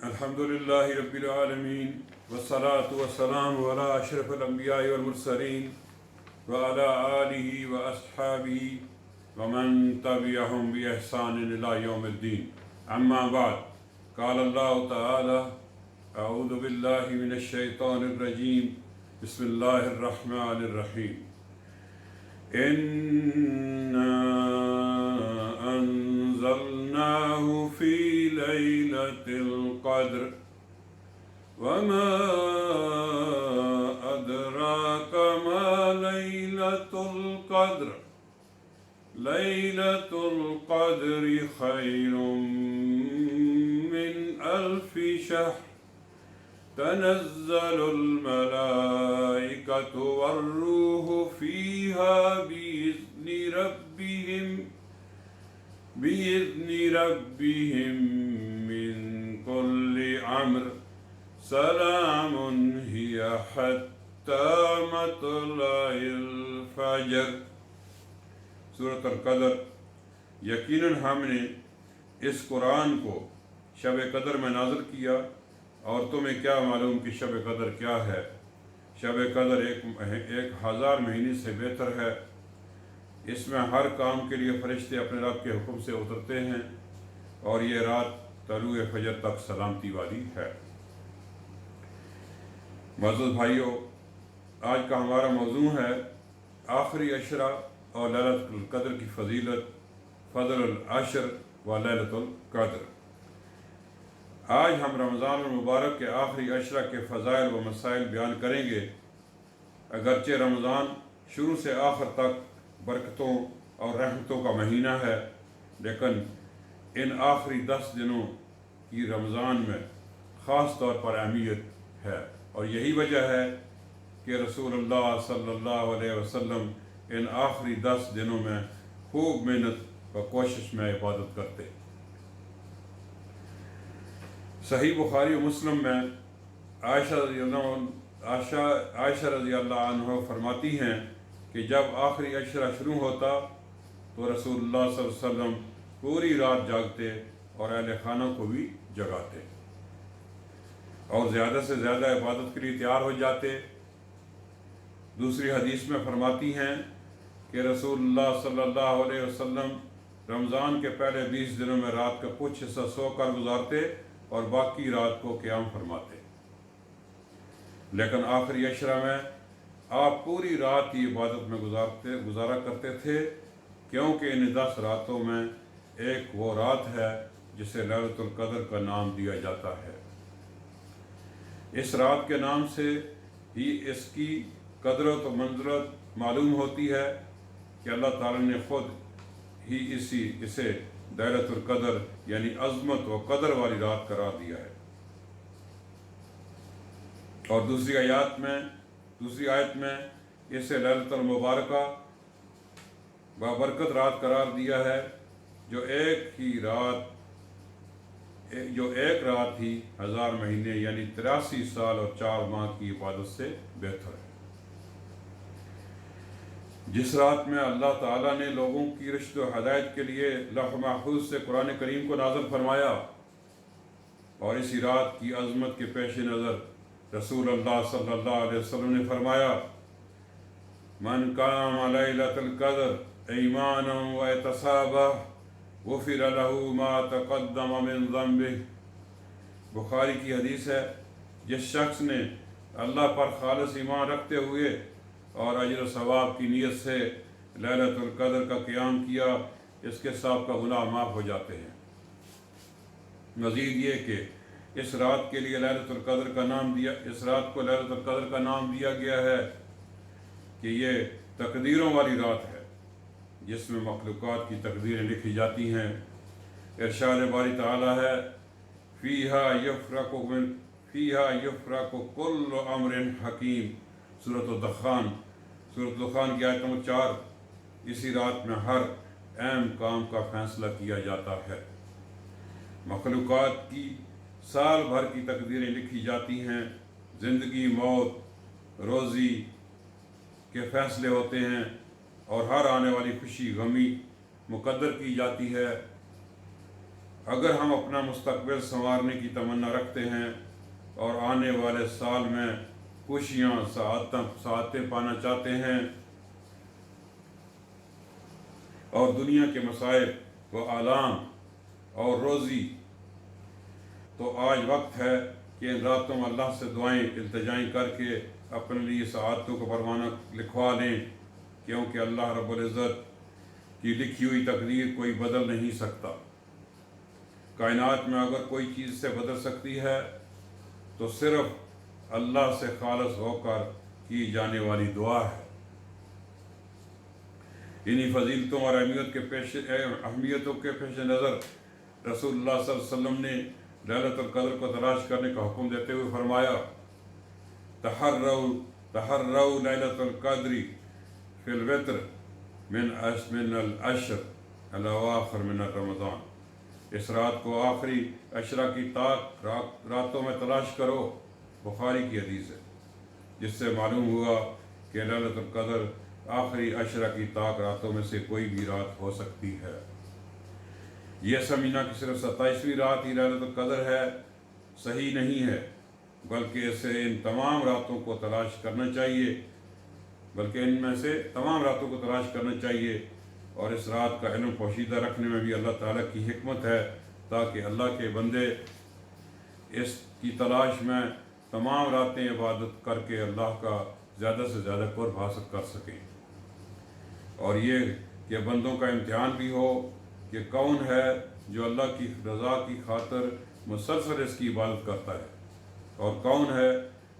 الحمد لله رب العالمين والصلاة والسلام على أشرف الأنبياء والمرسلين وعلى آله وأصحابه ومن تبعهم بإحسان إلى يوم الدين. أما بعد، قال الله تعالى: أعوذ بالله من الشيطان الرجيم، بسم الله الرحمن الرحيم. إنا أنزلناه في ليلة القدر وما أدراك ما ليلة القدر ليلة القدر خير من 1000 شهر تنزل الملائكة والروح فيها بإذن ربهم من كل أمر سلام هي حتى مطلع الفجر. سورۃ القدر. یقیناً ہم نے اس قرآن کو شب قدر میں نازل کیا، اور تمہیں کیا معلوم کہ شب قدر کیا ہے؟ شب قدر ایک 1000 مہینے سے بہتر ہے. اس میں ہر کام کے لیے فرشتے اپنے رب کے حکم سے اترتے ہیں، اور یہ رات طلوع فجر تک سلامتی والی ہے. معزز بھائیو، آج کا ہمارا موضوع ہے آخری عشرہ اور لیلۃ القدر کی فضیلت، فضل العشر و لیلۃ القدر. آج ہم رمضان المبارک کے آخری عشرہ کے فضائل و مسائل بیان کریں گے. اگرچہ رمضان شروع سے آخر تک برکتوں اور رحمتوں کا مہینہ ہے، لیکن ان آخری 10 دنوں کی رمضان میں خاص طور پر اہمیت ہے، اور یہی وجہ ہے کہ رسول اللہ صلی اللہ علیہ وسلم ان آخری 10 دنوں میں خوب محنت و کوشش میں عبادت کرتے. صحیح بخاری و مسلم میں عائشہ رضی اللہ عنہ فرماتی ہیں کہ جب آخری عشرہ شروع ہوتا تو رسول اللہ صلی اللہ علیہ وسلم پوری رات جاگتے اور اہل خانہ کو بھی جگاتے اور زیادہ سے زیادہ عبادت کے لیے تیار ہو جاتے. دوسری حدیث میں فرماتی ہیں کہ رسول اللہ صلی اللہ علیہ وسلم رمضان کے پہلے 20 دنوں میں رات کا کچھ حصہ سو کر گزارتے اور باقی رات کو قیام فرماتے، لیکن آخری عشرہ میں آپ پوری رات کی عبادت میں گزارا کرتے تھے، کیونکہ ان 10 راتوں میں ایک وہ رات ہے جسے لیلۃ القدر کا نام دیا جاتا ہے. اس رات کے نام سے ہی اس کی قدرت و منزلت معلوم ہوتی ہے کہ اللہ تعالیٰ نے خود ہی اسے لیلۃ القدر یعنی عظمت و قدر والی رات قرار دیا ہے. اور دوسری آیت میں اسے لیلۃ المبارکہ بابرکت رات قرار دیا ہے، جو ایک رات ہی 1000 مہینے یعنی 83 سال اور 4 ماہ کی عبادت سے بہتر ہے. جس رات میں اللہ تعالیٰ نے لوگوں کی رشد و ہدایت کے لیے لوح محفوظ سے قرآن کریم کو نازل فرمایا، اور اسی رات کی عظمت کے پیش نظر رسول اللہ صلی اللہ علیہ وسلم نے فرمایا: من قام لیلۃ القدر ایمانا واحتسابا غفر له ما تقدم من ذنبه. بخاری کی حدیث ہے، جس شخص نے اللہ پر خالص ایمان رکھتے ہوئے اور اجر و ثواب کی نیت سے لیلۃ القدر کا قیام کیا، اس کے سابقہ گناہ معاف ہو جاتے ہیں. مزید یہ کہ اس رات کو لیلۃ القدر کا نام دیا گیا ہے کہ یہ تقدیروں والی رات ہے، جس میں مخلوقات کی تقدیریں لکھی جاتی ہیں. ارشاد باری تعالیٰ ہے: فیہا یفرق کل امر حکیم. سورۃ الدخان کی آیت نمبر 4. اسی رات میں ہر اہم کام کا فیصلہ کیا جاتا ہے. مخلوقات کی سال بھر کی تقدیریں لکھی جاتی ہیں. زندگی، موت، روزی کے فیصلے ہوتے ہیں، اور ہر آنے والی خوشی غمی مقدر کی جاتی ہے. اگر ہم اپنا مستقبل سنوارنے کی تمنا رکھتے ہیں اور آنے والے سال میں خوشیاں سعادتیں پانا چاہتے ہیں اور دنیا کے مصائب و آلام اور روزی، تو آج وقت ہے کہ ان راتوں میں اللہ سے دعائیں التجائیں کر کے اپنے لیے سعادتوں کو پروانہ لکھوا لیں، کیونکہ اللہ رب العزت کی لکھی ہوئی تقدیر کوئی بدل نہیں سکتا۔ کائنات میں اگر کوئی چیز سے بدل سکتی ہے تو صرف اللہ سے خالص ہو کر کی جانے والی دعا ہے۔ انہی فضیلتوں اور اہمیتوں کے پیش نظر رسول اللہ صلی اللہ علیہ وسلم نے لیلۃ القدر کو تلاش کرنے کا حکم دیتے ہوئے فرمایا، تحروا لیلۃ القدر فی الوتر من العشر الاواخر من رمضان، اس رات کو آخری عشرہ کی طاق راتوں میں تلاش کرو، بخاری کی حدیث ہے، جس سے معلوم ہوا کہ لیلۃ القدر آخری عشرہ کی طاق راتوں میں سے کوئی بھی رات ہو سکتی ہے۔ یہ سمجھنا کہ صرف 27ویں رات ہی لیلۃ القدر ہے صحیح نہیں ہے، بلکہ اسے ان تمام راتوں کو تلاش کرنا چاہیے، ان میں سے تمام راتوں کو تلاش کرنا چاہیے، اور اس رات کا علم پوشیدہ رکھنے میں بھی اللہ تعالیٰ کی حکمت ہے، تاکہ اللہ کے بندے اس کی تلاش میں تمام راتیں عبادت کر کے اللہ کا زیادہ سے زیادہ قرب حاصل کر سکیں، اور یہ کہ بندوں کا امتحان بھی ہو کہ کون ہے جو اللہ کی رضا کی خاطر مسلسل اس کی عبادت کرتا ہے، اور کون ہے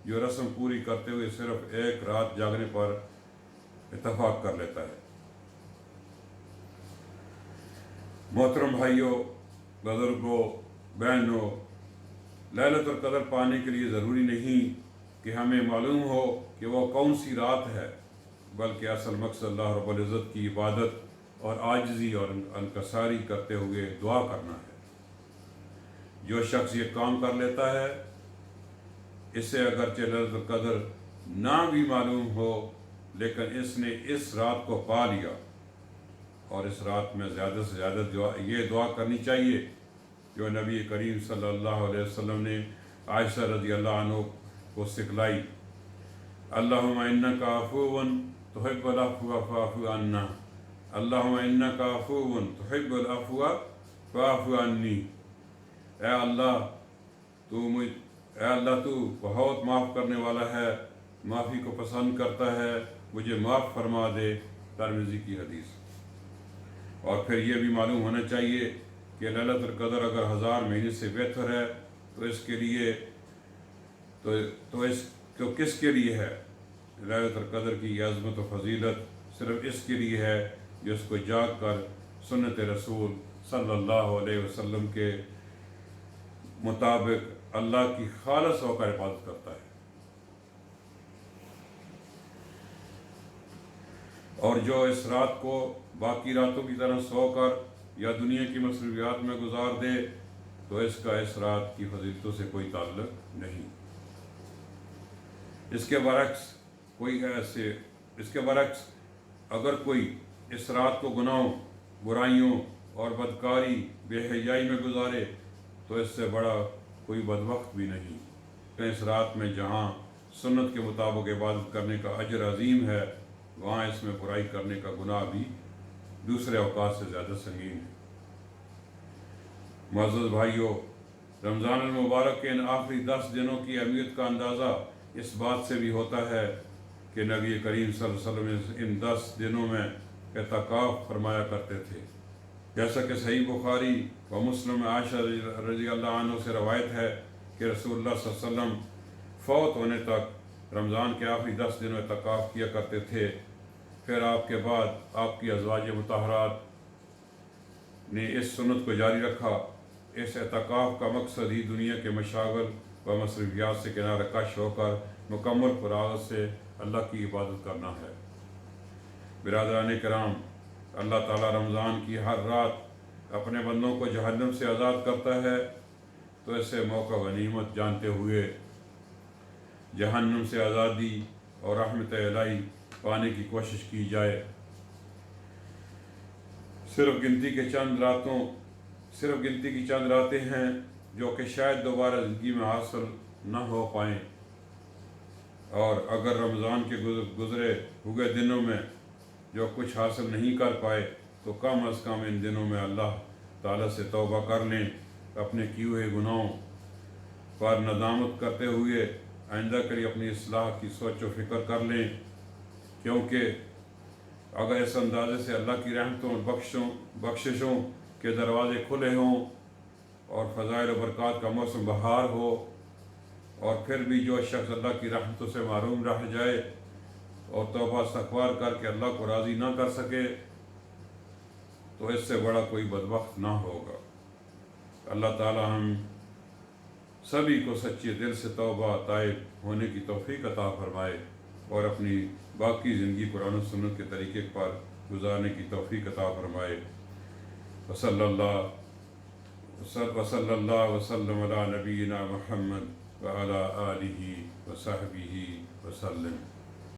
جو رسم پوری کرتے ہوئے صرف ایک رات جاگنے پر اتفاق کر لیتا ہے۔ محترم بھائیوں، بزرگوں، بہنوں، لیلۃ القدر پانے کے لیے ضروری نہیں کہ ہمیں معلوم ہو کہ وہ کون سی رات ہے، بلکہ اصل مقصد اللہ رب العزت کی عبادت اور عاجزی اور انکساری کرتے ہوئے دعا کرنا ہے۔ جو شخص یہ کام کر لیتا ہے، اسے اگرچہ لیلۃ القدر نہ بھی معلوم ہو، لیکن اس نے اس رات کو پا لیا، اور اس رات میں زیادہ سے زیادہ یہ دعا کرنی چاہیے جو نبی کریم صلی اللہ علیہ وسلم نے عائشہ رضی اللہ عنہ کو سکھلائی، اللہم انک عفو تحب العفو فاعف عنا، اللہم انک عفو تحب العفو فاعف عنی، اے اللہ تو بہت معاف کرنے والا ہے، معافی کو پسند کرتا ہے، مجھے معاف فرما دے، ترمذی کی حدیث۔ اور پھر یہ بھی معلوم ہونا چاہیے کہ لیلۃ القدر اگر 1000 مہینے سے بہتر ہے تو اس کے لیے کس کے لیے ہے؟ لیلۃ القدر کی یہ عظمت و فضیلت صرف اس کے لیے ہے جو اس کو جاگ کر سنت رسول صلی اللہ علیہ وسلم کے مطابق اللہ کی خالص ہو کر عبادت کرتا ہے، اور جو اس رات کو باقی راتوں کی طرح سو کر یا دنیا کی مصروفیات میں گزار دے تو اس کا اس رات کی فضیلتوں سے کوئی تعلق نہیں۔ اس کے برعکس اگر کوئی اس رات کو گناہوں، برائیوں اور بدکاری، بے حیائی میں گزارے تو اس سے بڑا کوئی بدبخت بھی نہیں۔ اس رات میں جہاں سنت کے مطابق عبادت کرنے کا اجر عظیم ہے، وہاں اس میں برائی کرنے کا گناہ بھی دوسرے اوقات سے زیادہ سنگین ہے۔ معزز بھائیوں، رمضان المبارک کے ان آخری 10 دنوں کی اہمیت کا اندازہ اس بات سے بھی ہوتا ہے کہ نبی کریم صلی اللہ علیہ وسلم ان 10 دنوں میں اعتکاف فرمایا کرتے تھے، جیسا کہ صحیح بخاری و مسلم میں عائشہ رضی اللہ عنہ سے روایت ہے کہ رسول اللہ صلی اللہ علیہ وسلم فوت ہونے تک رمضان کے آخری 10 دنوں اعتکاف کیا کرتے تھے۔ پھر آپ کے بعد آپ کی ازواج مطہرات نے اس سنت کو جاری رکھا۔ اس اعتکاف کا مقصد ہی دنیا کے مشاغل و مصروفیات سے کنارہ کش ہو کر مکمل فراغت سے اللہ کی عبادت کرنا ہے۔ برادران کرام، اللہ تعالیٰ رمضان کی ہر رات اپنے بندوں کو جہنم سے آزاد کرتا ہے، تو اسے موقع غنیمت جانتے ہوئے جہنم سے آزادی اور رحمت الہی پانے کی کوشش کی جائے۔ صرف گنتی کے چند راتوں صرف گنتی کی چند راتیں ہیں جو کہ شاید دوبارہ زندگی میں حاصل نہ ہو پائیں، اور اگر رمضان کے گزرے ہوئے دنوں میں جو کچھ حاصل نہیں کر پائے تو کم از کم ان دنوں میں اللہ تعالیٰ سے توبہ کر لیں، اپنے کیے ہوئے گناہوں پر ندامت کرتے ہوئے آئندہ کے لیے اپنی اصلاح کی سوچ و فکر کر لیں، کیونکہ اگر اس اندازے سے اللہ کی رحمتوں اور بخششوں کے دروازے کھلے ہوں اور فضائل و برکات کا موسم بہار ہو، اور پھر بھی جو شخص اللہ کی رحمتوں سے محروم رہ جائے اور توبہ استغفار کر کے اللہ کو راضی نہ کر سکے، تو اس سے بڑا کوئی بدبخت نہ ہوگا۔ اللہ تعالی ہم سبھی کو سچے دل سے توبہ تائب ہونے کی توفیق عطا فرمائے اور اپنی باقی زندگی قرآن و سنت کے طریقے پر گزارنے کی توفیق عطا فرمائے۔ وصلی اللہ وسلم علی نبینا محمد وعلی آلہ وصحبہ وسلم۔